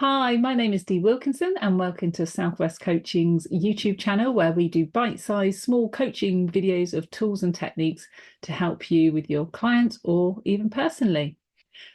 Hi, my name is Dee Wilkinson and welcome to Southwest Coaching's YouTube channel where we do bite-sized small coaching videos of tools and techniques to help you with your clients or even personally.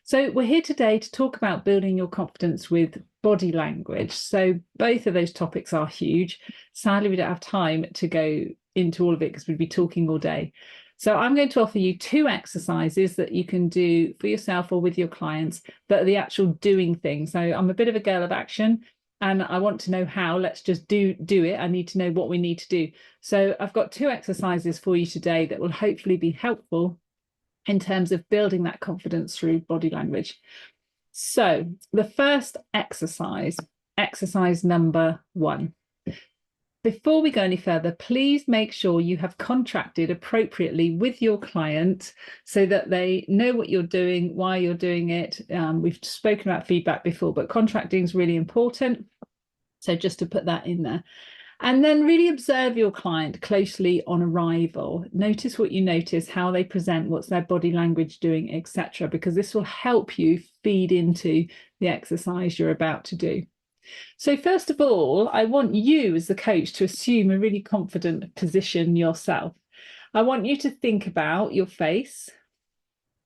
So we're here today to talk about building your confidence with body language. So both of those topics are huge. Sadly, we don't have time to go into all of it because we'd be talking all day. So I'm going to offer you two exercises that you can do for yourself or with your clients that are the actual doing thing. So I'm a bit of a girl of action and I want to know how. Let's just do it. I need to know what we need to do. So I've got two exercises for you today that will hopefully be helpful in terms of building that confidence through body language. So the first exercise number 1. Before we go any further, please make sure you have contracted appropriately with your client so that they know what you're doing, why you're doing it. We've spoken about feedback before, but contracting is really important. So just to put that in there. And then really observe your client closely on arrival. Notice what you notice, how they present, what's their body language doing, etc., because this will help you feed into the exercise you're about to do. So first of all, I want you as the coach to assume a really confident position yourself. I want you to think about your face.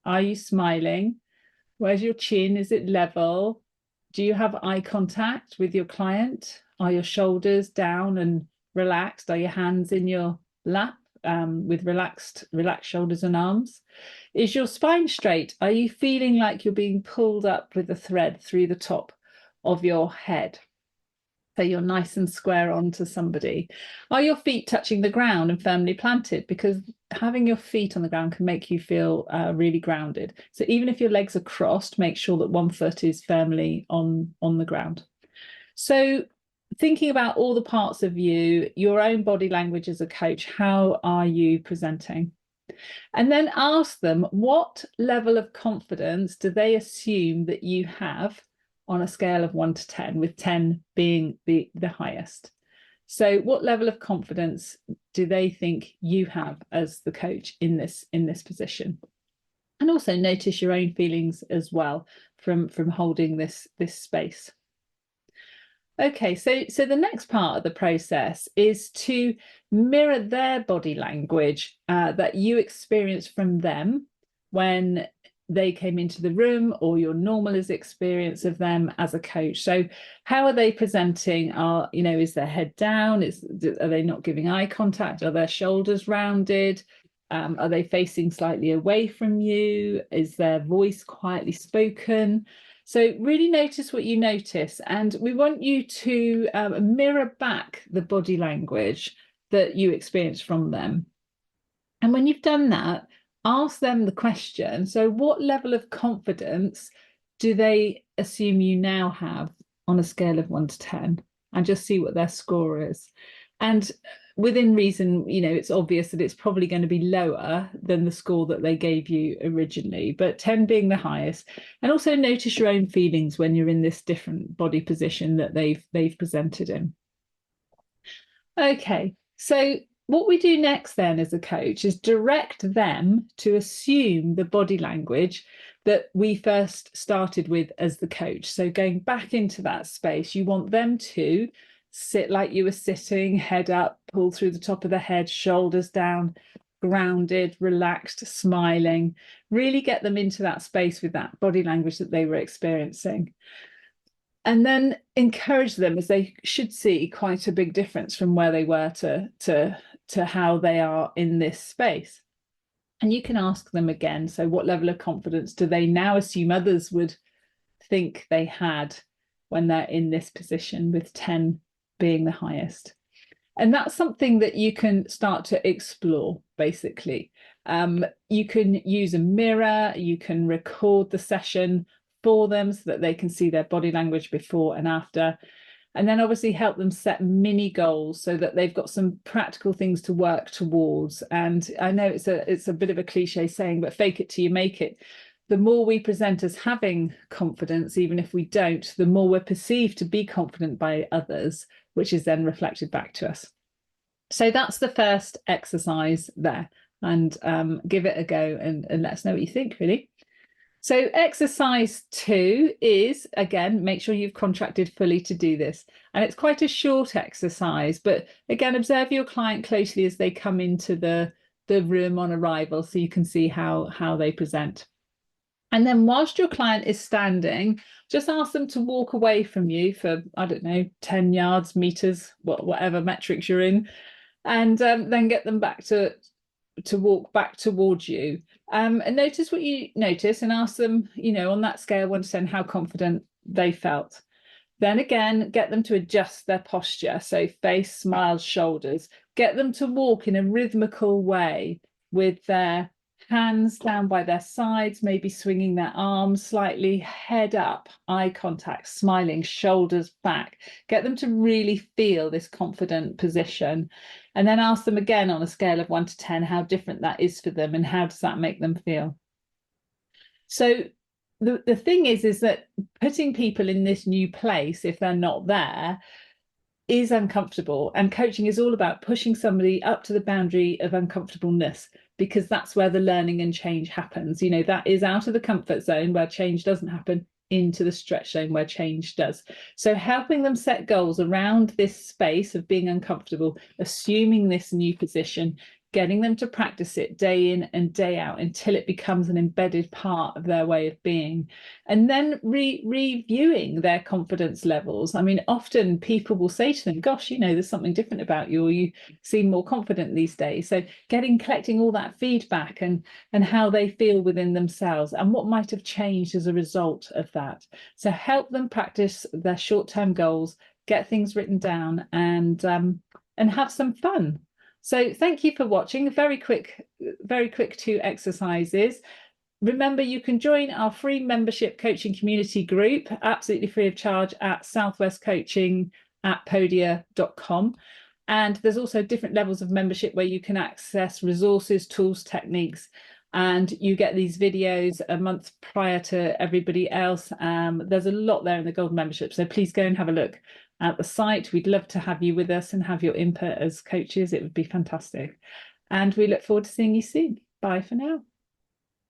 Are you smiling? Where's your chin? Is it level? Do you have eye contact with your client? Are your shoulders down and relaxed? Are your hands in your lap with relaxed shoulders and arms? Is your spine straight? Are you feeling like you're being pulled up with a thread through the top of your head? So you're nice and square onto somebody. Are your feet touching the ground and firmly planted? Because having your feet on the ground can make you feel really grounded. So even if your legs are crossed, make sure that one foot is firmly on the ground. So thinking about all the parts of you, your own body language as a coach, how are you presenting? And then ask them, what level of confidence do they assume that you have on a scale of 1 to 10, with 10 being the highest? So what level of confidence do they think you have as the coach in this position? And also notice your own feelings as well from holding this space. Okay, so the next part of the process is to mirror their body language that you experienced from them when they came into the room, or your normalist experience of them as a coach. So how are they presenting? Is their head down? Are they not giving eye contact? Are their shoulders rounded? Are they facing slightly away from you? Is their voice quietly spoken? So really notice what you notice, and we want you to mirror back the body language that you experience from them. And when you've done that, ask them the question, so what level of confidence do they assume you now have on a scale of 1 to 10? And just see what their score is. And within reason, it's obvious that it's probably going to be lower than the score that they gave you originally, but 10 being the highest. And also notice your own feelings when you're in this different body position that they've presented in. Okay, so what we do next then as a coach is direct them to assume the body language that we first started with as the coach. So going back into that space, you want them to sit like you were sitting, head up, pull through the top of the head, shoulders down, grounded, relaxed, smiling. Really get them into that space with that body language that they were experiencing. And then encourage them, as they should see quite a big difference from where they were to how they are in this space. And you can ask them again, so what level of confidence do they now assume others would think they had when they're in this position, with 10 being the highest? And that's something that you can start to explore, basically. You can use a mirror, you can record the session for them so that they can see their body language before and after. And then obviously help them set mini goals so that they've got some practical things to work towards. And I know it's a bit of a cliche saying, but fake it till you make it. The more we present as having confidence, even if we don't, the more we're perceived to be confident by others, which is then reflected back to us. So that's the first exercise there, and give it a go and let us know what you think, really. So exercise 2 is, again, make sure you've contracted fully to do this. And it's quite a short exercise, but again, observe your client closely as they come into the room on arrival so you can see how they present. And then whilst your client is standing, just ask them to walk away from you for, I don't know, 10 yards, meters, whatever metrics you're in, and then get them back to walk back towards you. And notice what you notice and ask them, on that scale, 1 to 10, how confident they felt. Then again, get them to adjust their posture. So face, smiles, shoulders. Get them to walk in a rhythmical way with their hands down by their sides, maybe swinging their arms slightly, head up, eye contact, smiling, shoulders back. Get them to really feel this confident position. And then ask them again on a scale of 1 to 10 how different that is for them and how does that make them feel. So the thing is that putting people in this new place, if they're not there, is uncomfortable. And coaching is all about pushing somebody up to the boundary of uncomfortableness, because that's where the learning and change happens. That is out of the comfort zone where change doesn't happen, into the stretch zone where change does. So helping them set goals around this space of being uncomfortable, assuming this new position, getting them to practice it day in and day out until it becomes an embedded part of their way of being. And then reviewing their confidence levels. I mean, often people will say to them, gosh, there's something different about you, or you seem more confident these days. So collecting all that feedback and how they feel within themselves and what might have changed as a result of that. So help them practice their short-term goals, get things written down, and have some fun. So thank you for watching. Very quick 2 exercises. Remember, you can join our free membership coaching community group, absolutely free of charge, at southwestcoaching@podia.com. And there's also different levels of membership where you can access resources, tools, techniques, and you get these videos a month prior to everybody else. There's a lot there in the gold membership, so please go and have a look at the site. We'd love to have you with us and have your input as coaches. It would be fantastic. And we look forward to seeing you soon. Bye for now.